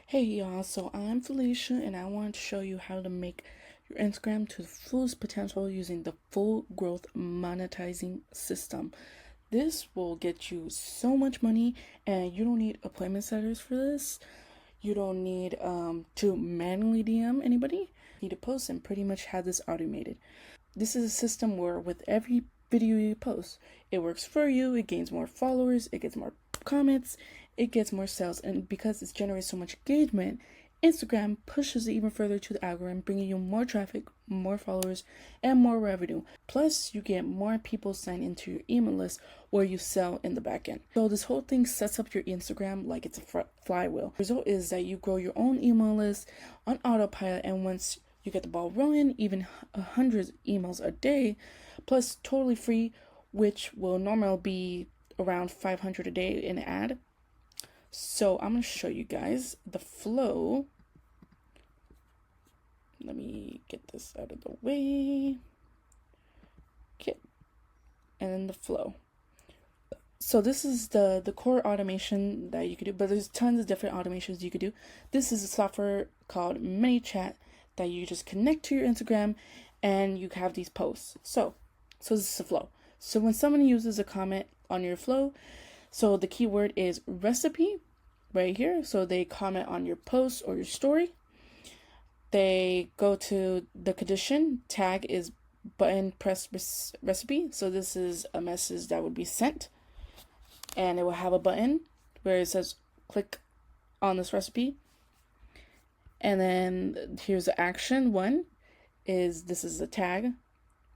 Hey y'all, so I'm Felicia and I want to show you how to make your Instagram to the fullest potential using the full growth monetizing system. This will get you so much money and you don't need appointment setters for this. You don't need to manually DM anybody. You need to post and pretty much have this automated. This is a system where with every video you post, it works for you, it gains more followers, it gets more comments, it gets more sales, and because it generates so much engagement, Instagram pushes it even further to the algorithm, bringing you more traffic, more followers, and more revenue. Plus, you get more people signed into your email list where you sell in the back end. So this whole thing sets up your Instagram like it's a flywheel. The result is that you grow your own email list on autopilot, and once you get the ball rolling, even 100 emails a day, plus totally free, which will normally be around 500 a day in ad. So I'm going to show you guys the flow. Let me get this out of the way. Okay. And then the flow. So this is the core automation that you could do, but there's tons of different automations you could do. This is a software called ManyChat that you just connect to your Instagram and you have these posts. So this is the flow. So when someone uses a comment on your flow, so the keyword is recipe right here. So they comment on your post or your story. They go to the condition, tag is button press recipe. So this is a message that would be sent and it will have a button where it says click on this recipe. And then here's the action one this is a tag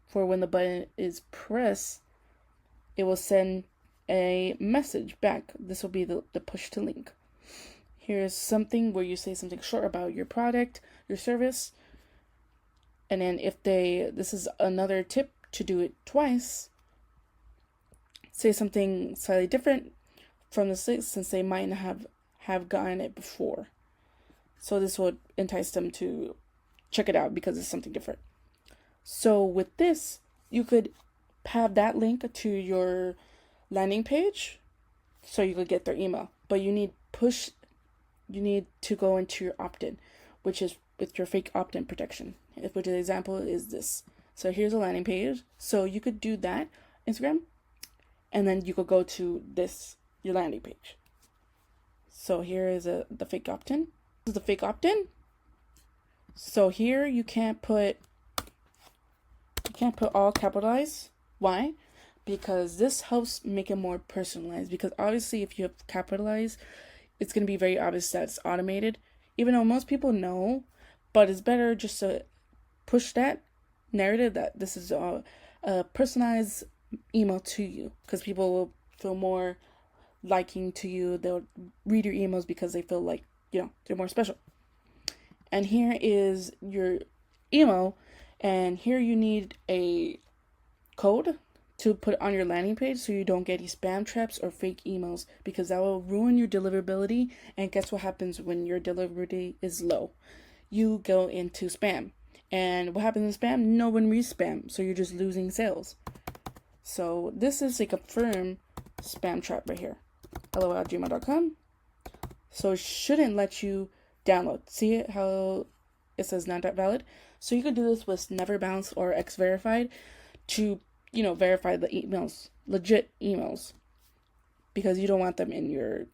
for when the button is pressed, it will send a message back. This will be the push to link. Here's something where you say something short about your product, your service. And then this is another tip to do it twice. Say something slightly different from the six since they might not have gotten it before. So this would entice them to check it out because it's something different. So with this, you could have that link to your landing page so you could get their email. But you need to go into your opt-in, which is with your fake opt-in protection. Which the example is this. So here's a landing page. So you could do that, Instagram, and then you could go to your landing page. So here is the fake opt-in. This is the fake opt-in. So here you can't put all capitalized. Why? Because this helps make it more personalized. Because obviously if you have capitalized, it's going to be very obvious that it's automated. Even though most people know, but it's better just to push that narrative that this is a personalized email to you. Because people will feel more liking to you. They'll read your emails because they feel like, they're more special. And here is your email, and here you need a code to put on your landing page so you don't get any spam traps or fake emails, because that will ruin your deliverability. And guess what happens when your deliverability is low? You go into spam. And what happens in spam? No one reads spam, so you're just losing sales. So this is a confirmed spam trap right here. hello@gmail.com. So it shouldn't let you download. See it how it says not that valid? So you could do this with never bounce or X verified to verify the emails, legit emails, because you don't want them in your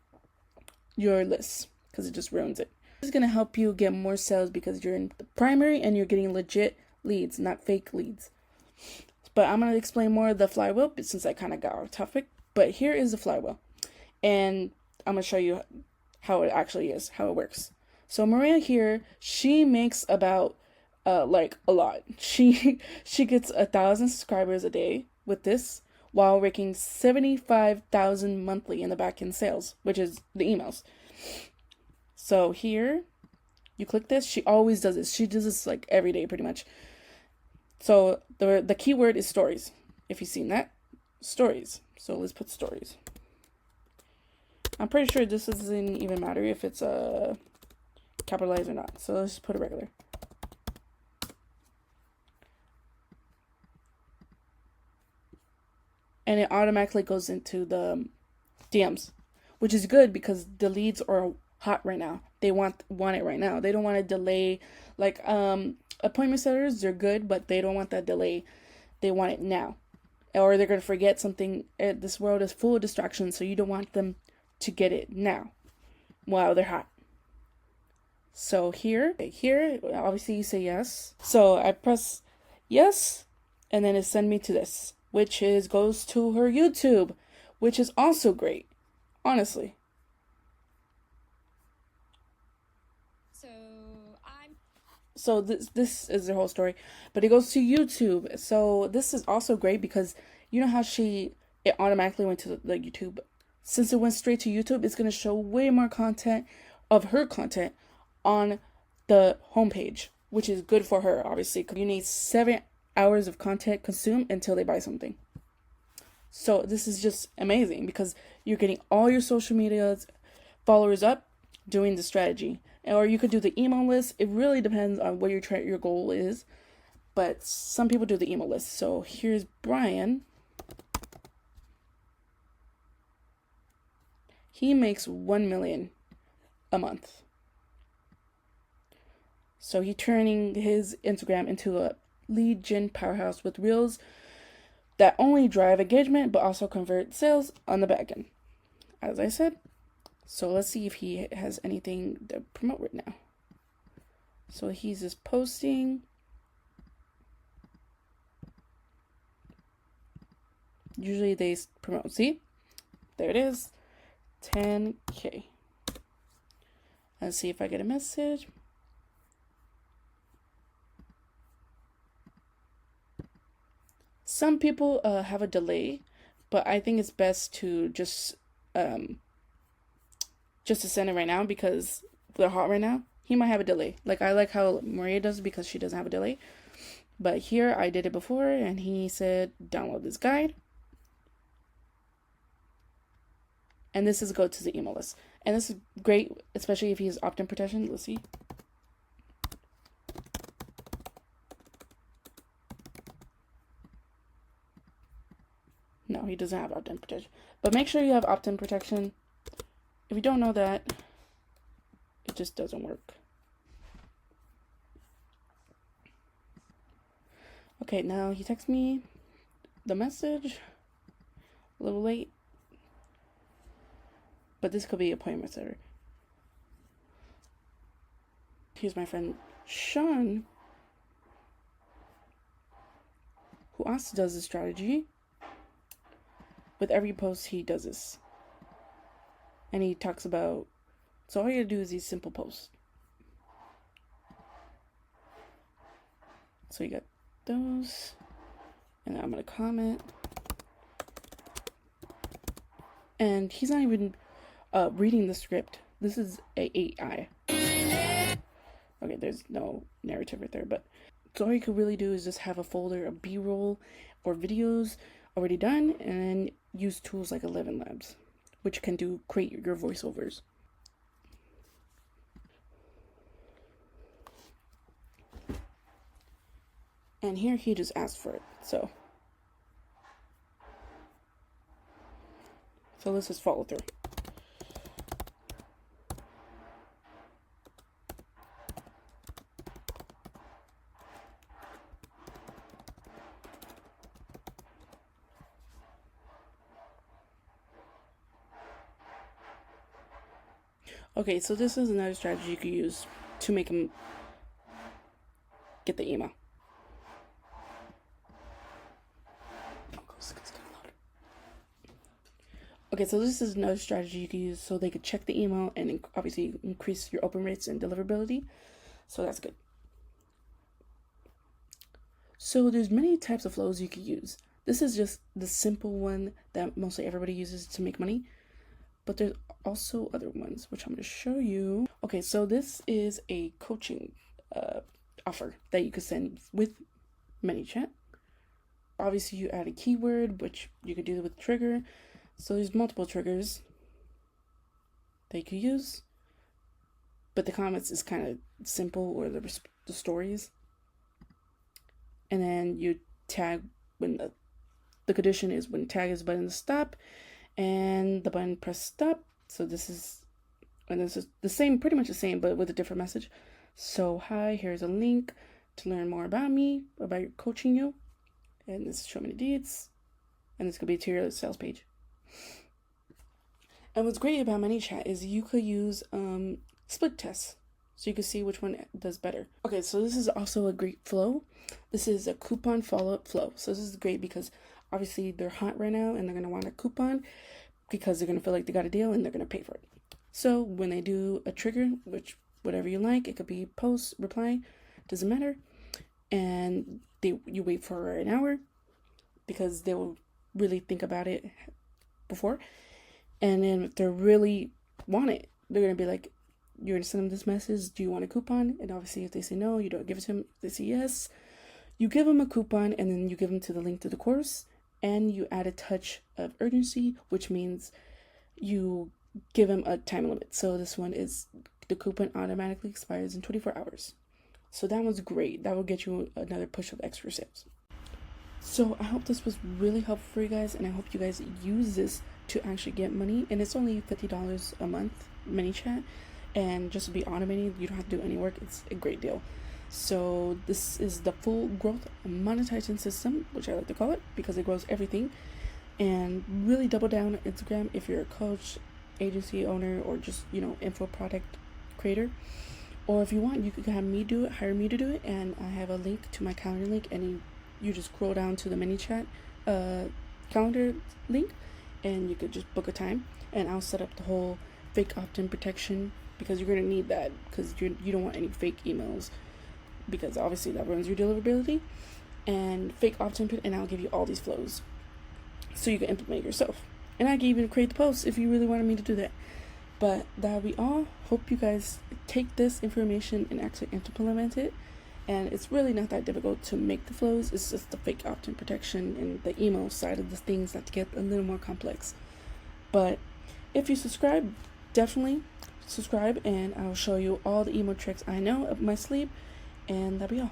list because it just ruins it. This is going to help you get more sales because you're in the primary and you're getting legit leads, not fake leads. But I'm going to explain more of the flywheel since I kind of got off topic. But here is the flywheel, and I'm going to show you how it actually is, how it works. So Maria here, she makes about a lot. She gets 1,000 subscribers a day with this, while raking 75,000 monthly in the back end sales, which is the emails. So here, you click this. She always does this. She does this like every day, pretty much. So the keyword is stories. If you've seen that, stories. So let's put stories. I'm pretty sure this doesn't even matter if it's capitalized or not. So let's just put it regular. And it automatically goes into the DMs, which is good because the leads are hot right now. They want it right now. They don't want to delay. Like appointment setters, they're good, but they don't want that delay. They want it now, or they're gonna forget something. This world is full of distractions, so you don't want them to get it now while they're hot. So here, obviously you say yes. So I press yes, and then it sends me to this, which goes to her YouTube, which is also great, honestly. So this is the whole story, but it goes to YouTube. So this is also great because you know how it automatically went to the YouTube. Since it went straight to YouTube, it's gonna show way more content of her content on the homepage, which is good for her, obviously, because you need 7 hours of content consumed until they buy something. So this is just amazing because you're getting all your social media followers up doing the strategy. Or you could do the email list. It really depends on what your goal is. But some people do the email list. So here's Brian. He makes 1 million a month. So he's turning his Instagram into a lead gen powerhouse with reels that only drive engagement but also convert sales on the back end, as I said. So let's see if he has anything to promote right now. So he's just posting. Usually they promote. See? There it is. 10K. Let's see if I get a message. Some people have a delay, but I think it's best to just to send it right now because they're hot right now. He might have a delay. Like I like how Maria does because she doesn't have a delay. But here I did it before and he said download this guide. And this is go to the email list. And this is great, especially if he has opt-in protection. Let's see. No, he doesn't have opt-in protection. But make sure you have opt-in protection. If you don't know that, it just doesn't work. Okay, now he texts me the message. A little late. But this could be appointment setter. Here's my friend Sean, who also does this strategy. With every post, he does this. And he talks about, so all you gotta do is these simple posts. So you got those. And I'm gonna comment. And he's not even reading the script. This is a AI. Okay, there's no narrative right there, but so all you could really do is just have a folder of B-roll or videos already done and use tools like 11 Labs, which can create your voiceovers. And here he just asked for it, so let's just follow through. Okay, so this is another strategy you could use to make them get the email. Okay, so this is another strategy you can use so they could check the email and obviously increase your open rates and deliverability. So that's good. So there's many types of flows you could use. This is just the simple one that mostly everybody uses to make money. But there's also other ones, which I'm going to show you. Okay, so this is a coaching offer that you could send with ManyChat. Obviously, you add a keyword, which you could do with trigger. So there's multiple triggers that you could use. But the comments is kind of simple, or the stories. And then you tag when the condition is when tag is button stop and the button press stop. So this is And this is the same, pretty much the same, but with a different message. So hi, here's a link to learn more about me, about coaching you. And this is show me the deeds. And this could be to your sales page. And what's great about ManyChat is you could use split tests. So you can see which one does better. Okay, so this is also a great flow. This is a coupon follow-up flow. So this is great because obviously they're hot right now and they're going to want a coupon because they're going to feel like they got a deal and they're going to pay for it. So when they do a trigger, which whatever you like, it could be post, reply, doesn't matter. And you wait for an hour because they will really think about it before. And then if they really want it, they're going to be like, you're going to send them this message, do you want a coupon? And obviously if they say no, you don't give it to them. If they say yes, you give them a coupon and then you give them to the link to the course and you add a touch of urgency, which means you give them a time limit. So this one is the coupon automatically expires in 24 hours. So that one's great. That will get you another push of extra sales. So I hope this was really helpful for you guys, and I hope you guys use this to actually get money. And it's only $50 a month, ManyChat. And just to be automated, you don't have to do any work. It's a great deal. So this is the full growth monetization system, which I like to call it because it grows everything. And really double down on Instagram if you're a coach, agency owner, or just, info product creator. Or if you want, you could have me do it, hire me to do it. And I have a link to my calendar link, and you just scroll down to the ManyChat calendar link, and you could just book a time, and I'll set up the whole fake opt-in protection, because you're going to need that, because you don't want any fake emails, because obviously that ruins your deliverability, and fake opt-in, and I'll give you all these flows so you can implement it yourself. And I can even create the posts if you really wanted me to do that. But that'll be all. Hope you guys take this information and actually implement it. And it's really not that difficult to make the flows. It's just the fake opt-in protection and the email side of the things that get a little more complex. But if you subscribe, definitely subscribe, and I'll show you all the email tricks I know up my sleeve. And that'll be all.